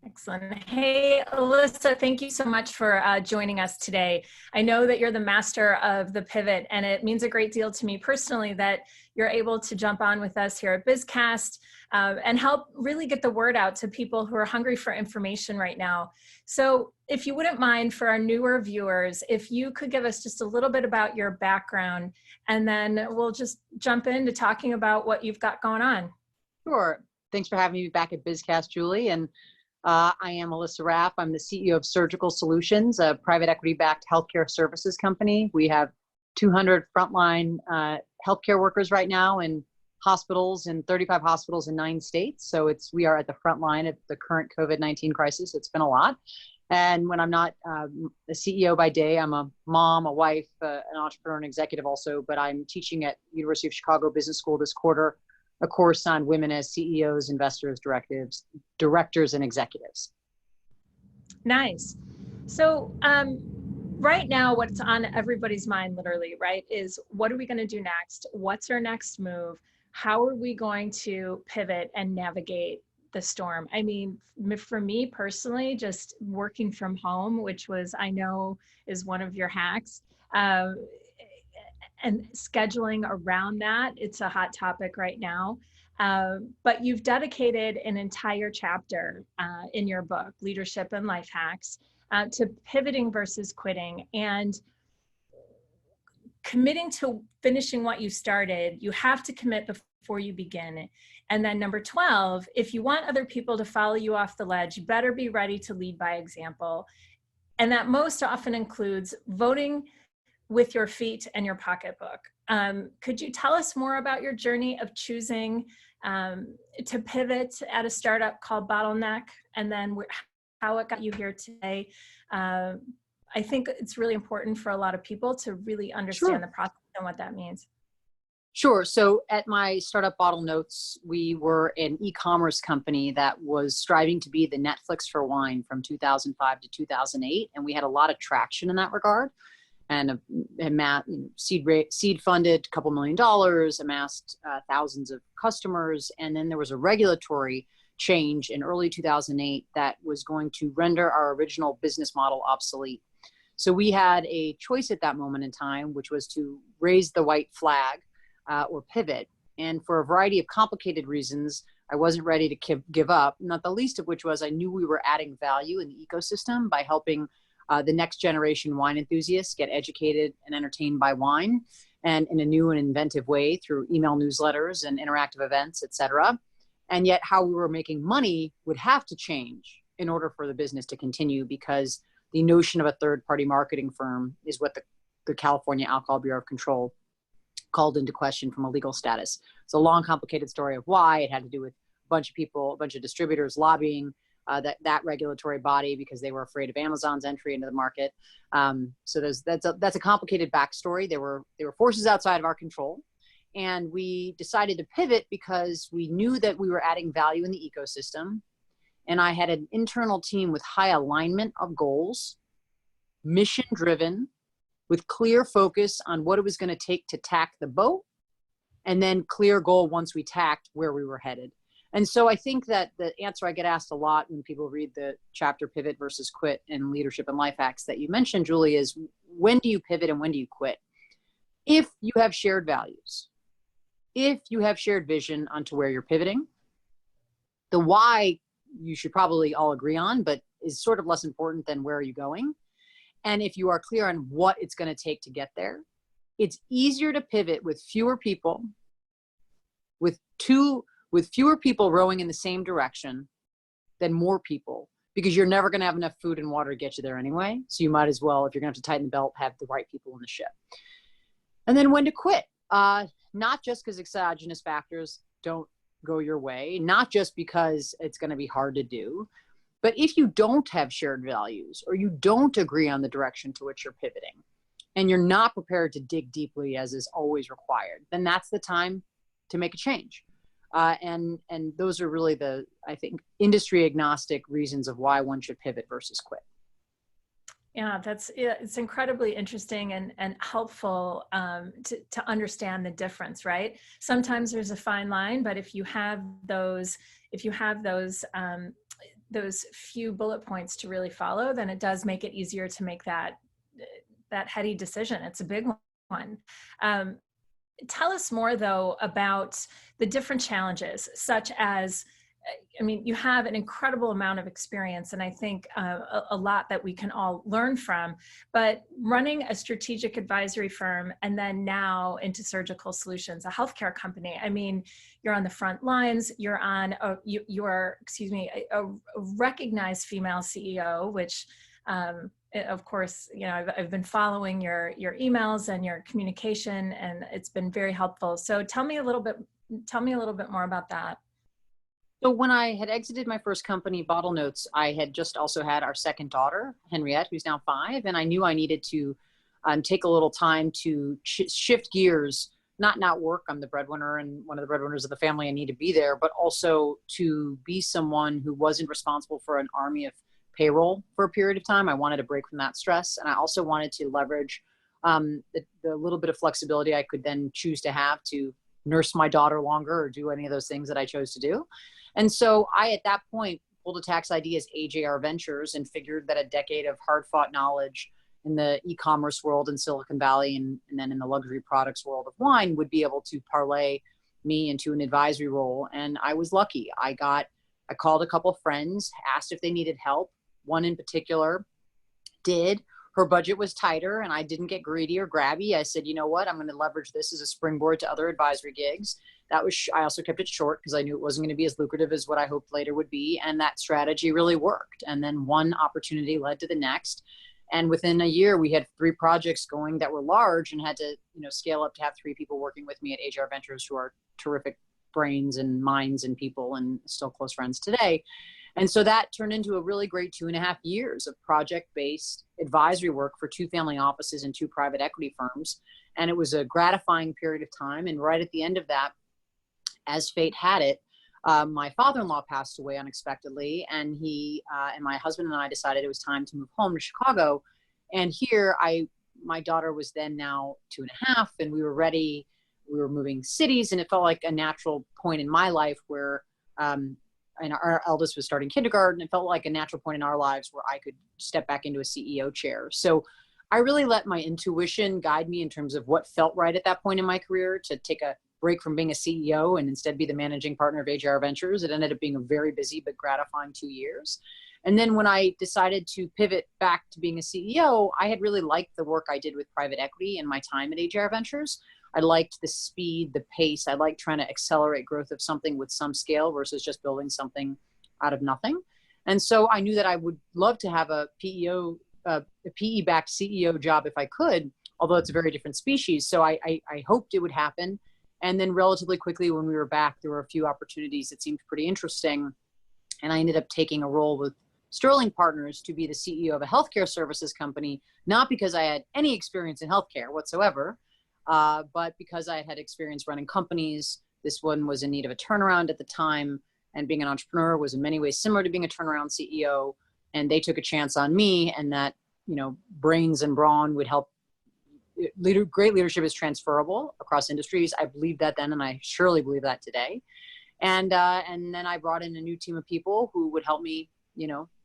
Excellent. Hey, Alyssa, thank you so much for joining us today. I know that you're the master of the pivot, and it means a great deal to me personally that you're able to jump on with us here at BizCast and help really get the word out to people who are hungry for information right now. So if you wouldn't mind, for our newer viewers, if you could give us just a little bit about your background, and then we'll just jump into talking about what you've got going on. Sure. Thanks for having me back at BizCast, Julie. And I am Alyssa Rapp. I'm the CEO of Surgical Solutions, a private equity-backed healthcare services company. We have 200 frontline healthcare workers right now in hospitals, in 35 hospitals in 9 states. So we are at the front line of the current COVID-19 crisis. It's been a lot. And when I'm not the CEO by day, I'm a mom, a wife, an entrepreneur, and executive also. But I'm teaching at University of Chicago Business School this quarter a course on women as CEOs, investors, directors, and executives. Nice. So right now, what's on everybody's mind, literally, right, is what are we going to do next? What's our next move? How are we going to pivot and navigate the storm? I mean, for me personally, just working from home, which was, I know, is one of your hacks. And scheduling around that, it's a hot topic right now. But you've dedicated an entire chapter in your book, Leadership and Life Hacks, to pivoting versus quitting and committing to finishing what you started. You have to commit before you begin. And then number 12, if you want other people to follow you off the ledge, you better be ready to lead by example. And that most often includes voting with your feet and your pocketbook. Could you tell us more about your journey of choosing to pivot at a startup called Bottleneck, and then how it got you here today? I think it's really important for a lot of people to really understand the process and what that means. Sure. So at my startup Bottlenecks, we were an e-commerce company that was striving to be the Netflix for wine from 2005 to 2008. And we had a lot of traction in that regard. And seed funded a couple $1 million, amassed thousands of customers. And then there was a regulatory change in early 2008 that was going to render our original business model obsolete. So we had a choice at that moment in time, which was to raise the white flag or pivot. And for a variety of complicated reasons, I wasn't ready to give up, not the least of which was I knew we were adding value in the ecosystem by helping the next generation wine enthusiasts get educated and entertained by wine, and in a new and inventive way through email newsletters and interactive events, et cetera. And yet how we were making money would have to change in order for the business to continue, because the notion of a third-party marketing firm is what the California Alcohol Bureau of Control called into question from a legal status. It's a long, complicated story of why. It had to do with a bunch of people, a bunch of distributors lobbying that regulatory body because they were afraid of Amazon's entry into the market. So that's a complicated backstory. There were forces outside of our control, and we decided to pivot because we knew that we were adding value in the ecosystem. And I had an internal team with high alignment of goals, mission driven, with clear focus on what it was going to take to tack the boat, and then clear goal once we tacked where we were headed. And so I think that the answer I get asked a lot when people read the chapter Pivot versus Quit in Leadership and Life Hacks that you mentioned, Julie, is when do you pivot and when do you quit? If you have shared values, if you have shared vision onto where you're pivoting, the why you should probably all agree on, but is sort of less important than where are you going. And if you are clear on what it's going to take to get there, it's easier to pivot with fewer people, with fewer people rowing in the same direction than more people, because you're never going to have enough food and water to get you there anyway. So you might as well, if you're going to have to tighten the belt, have the right people in the ship. And then when to quit, not just because exogenous factors don't go your way, not just because it's going to be hard to do, but if you don't have shared values or you don't agree on the direction to which you're pivoting and you're not prepared to dig deeply as is always required, then that's the time to make a change. And those are really I think, industry agnostic reasons of why one should pivot versus quit. Yeah, it's incredibly interesting and helpful to understand the difference, right? Sometimes there's a fine line, but if you have those those few bullet points to really follow, then it does make it easier to make that heady decision. It's a big one. Tell us more though about the different challenges, such as, I mean, you have an incredible amount of experience, and I think a lot that we can all learn from, but running a strategic advisory firm and then now into Surgical Solutions, a healthcare company. I mean, you're on the front lines, you're on, you're, excuse me, a recognized female CEO, which of course, you know, I've been following your emails and your communication, and it's been very helpful. So tell me a little bit more about that. So when I had exited my first company, Bottle Notes, I had just also had our second daughter, Henriette, who's now 5. And I knew I needed to take a little time to shift gears, not work. I'm the breadwinner and one of the breadwinners of the family. I need to be there, but also to be someone who wasn't responsible for an army of payroll for a period of time. I wanted to break from that stress. And I also wanted to leverage the little bit of flexibility I could then choose to have to nurse my daughter longer or do any of those things that I chose to do. And so I, at that point, pulled a tax ID as AJR Ventures and figured that a decade of hard-fought knowledge in the e-commerce world in Silicon Valley and then in the luxury products world of wine would be able to parlay me into an advisory role. And I was lucky. I called a couple of friends, asked if they needed help. One in particular did. Her budget was tighter and I didn't get greedy or grabby. I said, you know what, I'm going to leverage this as a springboard to other advisory gigs. I also kept it short because I knew it wasn't going to be as lucrative as what I hoped later would be. And that strategy really worked. And then one opportunity led to the next. And within a year, we had 3 projects going that were large and had to, scale up to have 3 people working with me at AJR Ventures who are terrific brains and minds and people and still close friends today. And so that turned into a really great 2.5 years of project-based advisory work for 2 family offices and 2 private equity firms. And it was a gratifying period of time. And right at the end of that, as fate had it, my father-in-law passed away unexpectedly, and he and my husband and I decided it was time to move home to Chicago. And here, my daughter was then now 2.5, and we were ready. We were moving cities, and it felt like a natural point in my life where, and our eldest was starting kindergarten. It felt like a natural point in our lives where I could step back into a CEO chair. So I really let my intuition guide me in terms of what felt right at that point in my career to take a break from being a CEO and instead be the managing partner of AJR Ventures. It ended up being a very busy but gratifying 2 years. And then when I decided to pivot back to being a CEO, I had really liked the work I did with private equity in my time at AJR Ventures. I liked the speed, the pace. I liked trying to accelerate growth of something with some scale versus just building something out of nothing. And so I knew that I would love to have a PE-backed CEO job if I could, although it's a very different species. So I hoped it would happen. And then relatively quickly when we were back, there were a few opportunities that seemed pretty interesting. And I ended up taking a role with Sterling Partners to be the CEO of a healthcare services company, not because I had any experience in healthcare whatsoever, but because I had experience running companies. This one was in need of a turnaround at the time, and being an entrepreneur was in many ways similar to being a turnaround CEO. And they took a chance on me, and that, brains and brawn would help. Great leadership is transferable across industries. I believed that then, and I surely believe that today. And then I brought in a new team of people who would help me,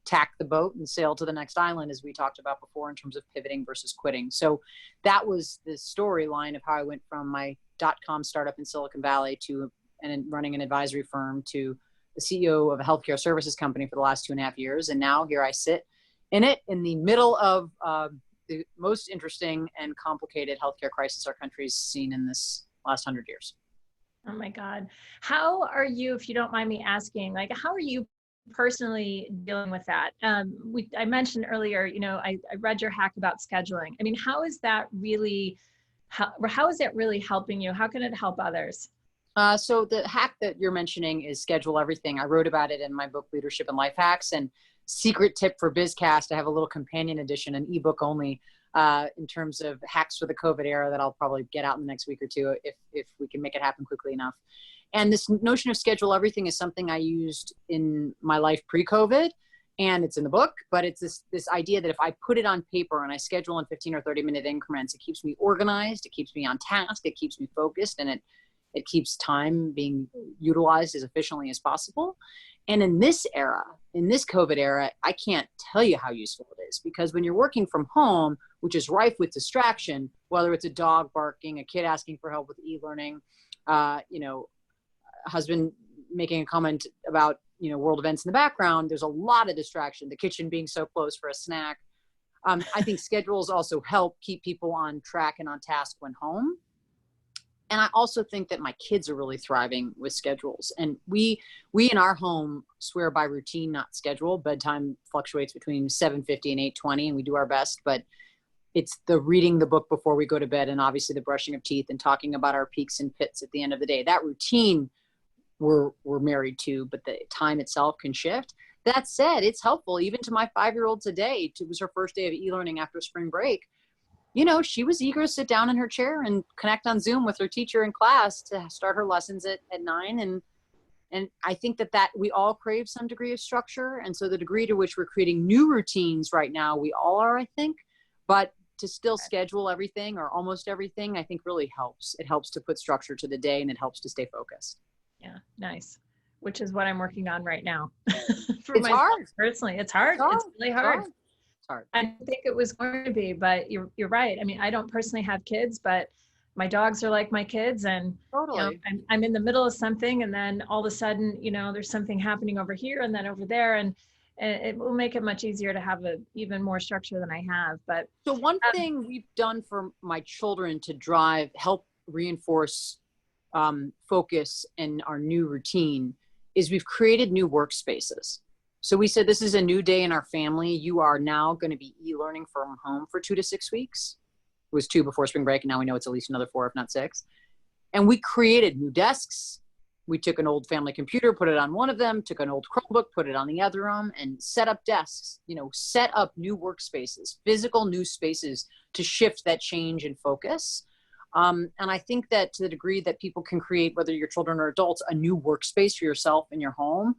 tack the boat and sail to the next island, as we talked about before, in terms of pivoting versus quitting. So that was the storyline of how I went from my .com startup in Silicon Valley to running an advisory firm to the CEO of a healthcare services company for the last 2.5 years. And now here I sit in the middle of the most interesting and complicated healthcare crisis our country's seen in this last 100 years. Oh my God. How are you, if you don't mind me asking, how are you personally dealing with that? I mentioned earlier, I read your hack about scheduling. I mean, how is that really, how is it really helping you? How can it help others? So the hack that you're mentioning is schedule everything. I wrote about it in my book, Leadership and Life Hacks. And secret tip for BizCast, I have a little companion edition, an ebook only, in terms of hacks for the COVID era that I'll probably get out in the next week or two if we can make it happen quickly enough. And this notion of schedule everything is something I used in my life pre-COVID, and it's in the book, but it's this idea that if I put it on paper and I schedule in 15 or 30-minute increments, it keeps me organized, it keeps me on task, it keeps me focused, and it keeps time being utilized as efficiently as possible. And in this era, in this COVID era, I can't tell you how useful it is, because when you're working from home, which is rife with distraction, whether it's a dog barking, a kid asking for help with e-learning, you know, a husband making a comment about, you know, world events in the background, there's a lot of distraction, the kitchen being so close for a snack. I think schedules also help keep people on track and on task when home. And I also think that my kids are really thriving with schedules. And we in our home swear by routine, not schedule. Bedtime fluctuates between 7:50 and 8:20, and we do our best. But it's the reading the book before we go to bed, and obviously the brushing of teeth and talking about our peaks and pits at the end of the day. That routine we're married to, but the time itself can shift. That said, it's helpful even to my 5-year-old today. It was her first day of e-learning after spring break. You know, she was eager to sit down in her chair and connect on Zoom with her teacher in class to start her lessons at 9. And I think that we all crave some degree of structure. And so the degree to which we're creating new routines right now, we all are, I think. But to still schedule everything or almost everything, I think really helps. It helps to put structure to the day, and it helps to stay focused. Yeah, nice. Which is what I'm working on right now. It's hard. Personally, it's hard. It's really hard. It's hard. I didn't think it was going to be, but you're right. I mean, I don't personally have kids, but my dogs are like my kids, and totally. You know, I'm in the middle of something, and then all of a sudden, you know, there's something happening over here and then over there, and it will make it much easier to have even more structure than I have. But so one thing we've done for my children to help reinforce focus in our new routine is we've created new workspaces. So we said, this is a new day in our family. You are now going to be e-learning from home for 2 to 6 weeks. It was 2 before spring break, and now we know it's at least another 4, if not 6. And we created new desks. We took an old family computer, put it on one of them, took an old Chromebook, put it on the other room, and set up desks, you know, set up new workspaces, physical new spaces to shift that change and focus. And I think that to the degree that people can create, whether your children or adults, a new workspace for yourself in your home.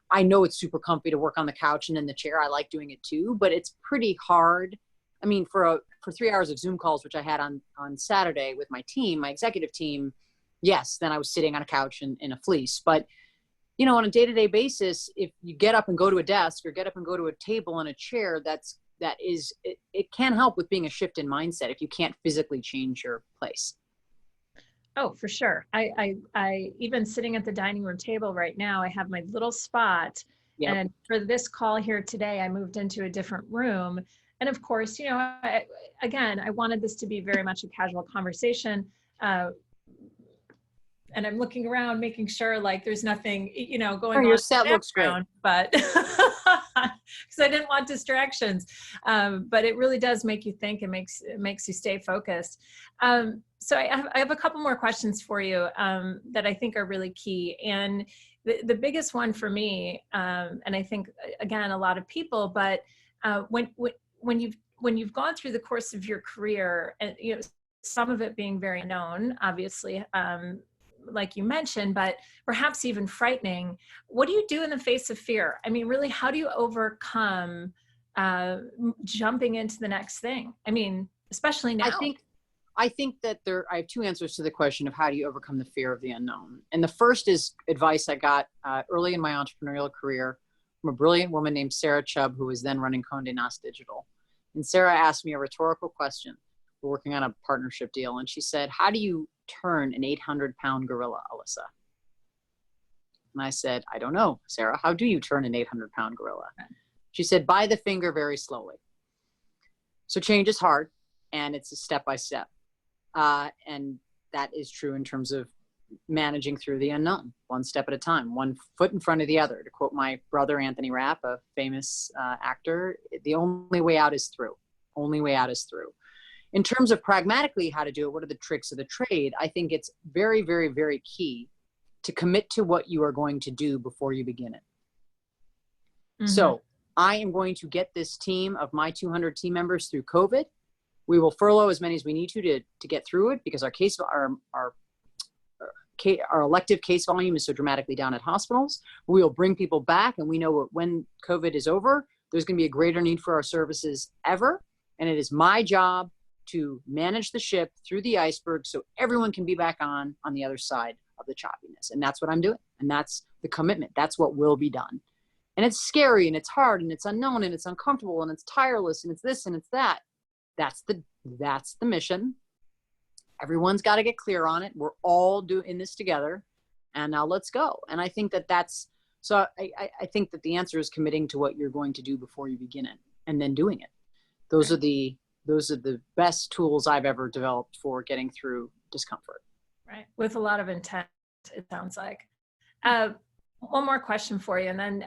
I know it's super comfy to work on the couch and in the chair. I like doing it too, but it's pretty hard. I mean, for 3 hours of Zoom calls, which I had on Saturday with my team, my executive team, yes, then I was sitting on a couch in a fleece. But, you know, on a day-to-day basis, if you get up and go to a desk or get up and go to a table and a chair, it can help with being a shift in mindset if you can't physically change your place. Oh, for sure. I even sitting at the dining room table right now, I have my little spot. Yep. And for this call here today, I moved into a different room. And of course, you know, I wanted this to be very much a casual conversation. And I'm looking around, making sure like there's nothing, you know, going on. Your set looks great. But because I didn't want distractions. But it really does make you think. It makes you stay focused. So I have a couple more questions for you that I think are really key. And the biggest one for me, and I think again a lot of people, but when you've gone through the course of your career, and you know, some of it being very known, obviously, like you mentioned, but perhaps even frightening. What do you do in the face of fear? I mean, really, how do you overcome jumping into the next thing? I mean, especially now. I think that I have 2 answers to the question of how do you overcome the fear of the unknown. And the first is advice I got early in my entrepreneurial career from a brilliant woman named Sarah Chubb, who was then running Condé Nast Digital. And Sarah asked me a rhetorical question. We're working on a partnership deal. And she said, how do you turn an 800-pound gorilla, Alyssa? And I said, I don't know, Sarah. How do you turn an 800-pound gorilla? She said, by the finger very slowly. So change is hard, and it's a step-by-step. And that is true in terms of managing through the unknown, one step at a time, one foot in front of the other. To quote my brother, Alyssa Rapp, a famous actor, the only way out is through. Only way out is through. In terms of pragmatically how to do it, what are the tricks of the trade? I think it's very, very, very key to commit to what you are going to do before you begin it. Mm-hmm. So I am going to get this team of my 200 team members through COVID. We will furlough as many as we need to get through it, because our elective case volume is so dramatically down at hospitals. We will bring people back, and we know when COVID is over, there's going to be a greater need for our services ever. And it is my job to manage the ship through the iceberg so everyone can be back on the other side of the choppiness. And that's what I'm doing. And that's the commitment. That's what will be done. and it's scary and it's hard and it's unknown and it's uncomfortable and it's tireless and it's this and it's that. That's the mission. Everyone's got to get clear on it. We're all doing this together, and now let's go. And I think that's, so I think that the answer is committing to what you're going to do before you begin it, and then doing it. Those are the best tools I've ever developed for getting through discomfort. Right. With a lot of intent, it sounds like. One more question for you, and then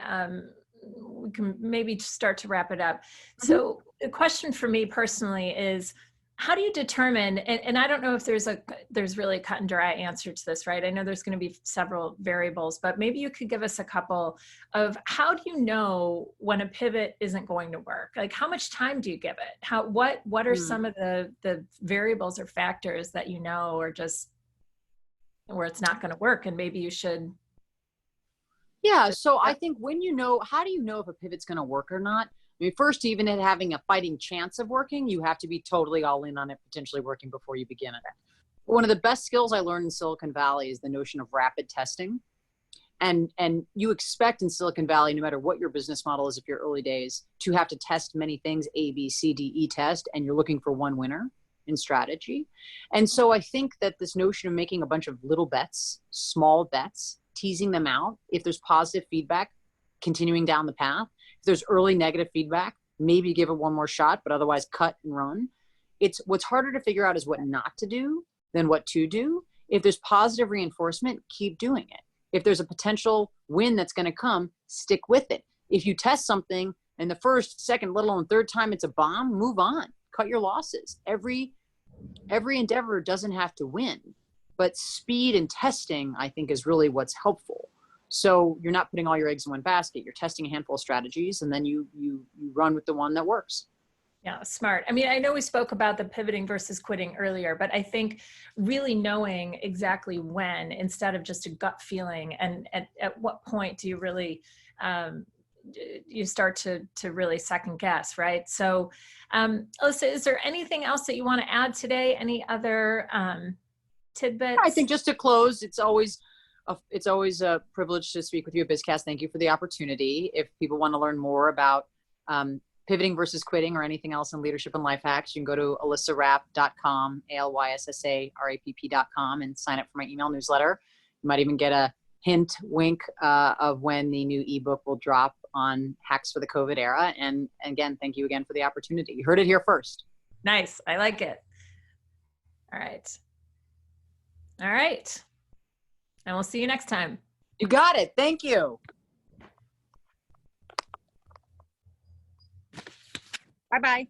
we can maybe start to wrap it up. So the question for me personally is, how do you determine, and I don't know if there's really a cut and dry answer to this, right? I know there's going to be several variables, but maybe you could give us a couple of, how do you know when a pivot isn't going to work? Like, how much time do you give it? What are some of the variables or factors that you know, or just where it's not going to work and maybe you should? Yeah. So I think how do you know if a pivot's going to work or not? I mean, first, even in having a fighting chance of working, you have to be totally all in on it potentially working before you begin it. One of the best skills I learned in Silicon Valley is the notion of rapid testing. And you expect in Silicon Valley, no matter what your business model is, if you're early days, to have to test many things, A, B, C, D, E test, and you're looking for one winner in strategy. And so I think that this notion of making a bunch of little bets, small bets, teasing them out, if there's positive feedback, continuing down the path. If there's early negative feedback, maybe give it one more shot, but otherwise cut and run. It's what's harder to figure out is what not to do than what to do. If there's positive reinforcement, keep doing it. If there's a potential win that's going to come, stick with it. If you test something and the first, second, let alone third time it's a bomb, move on. Cut your losses. Every endeavor doesn't have to win, but speed and testing, I think, is really what's helpful. So you're not putting all your eggs in one basket. You're testing a handful of strategies, and then you run with the one that works. Yeah, smart. I mean, I know we spoke about the pivoting versus quitting earlier, but I think really knowing exactly when, instead of just a gut feeling, and at what point do you really you start to really second guess, right? So, Alyssa, is there anything else that you want to add today? Any other tidbits? I think just to close, it's always a privilege to speak with you at BizCast. Thank you for the opportunity. If people want to learn more about pivoting versus quitting or anything else in leadership and life hacks, you can go to alyssarapp.com, ALYSSARAPP.com, and sign up for my email newsletter. You might even get a hint, wink of when the new ebook will drop on hacks for the COVID era. And again, thank you again for the opportunity. You heard it here first. Nice. I like it. All right. All right. And we'll see you next time. You got it. Thank you. Bye-bye.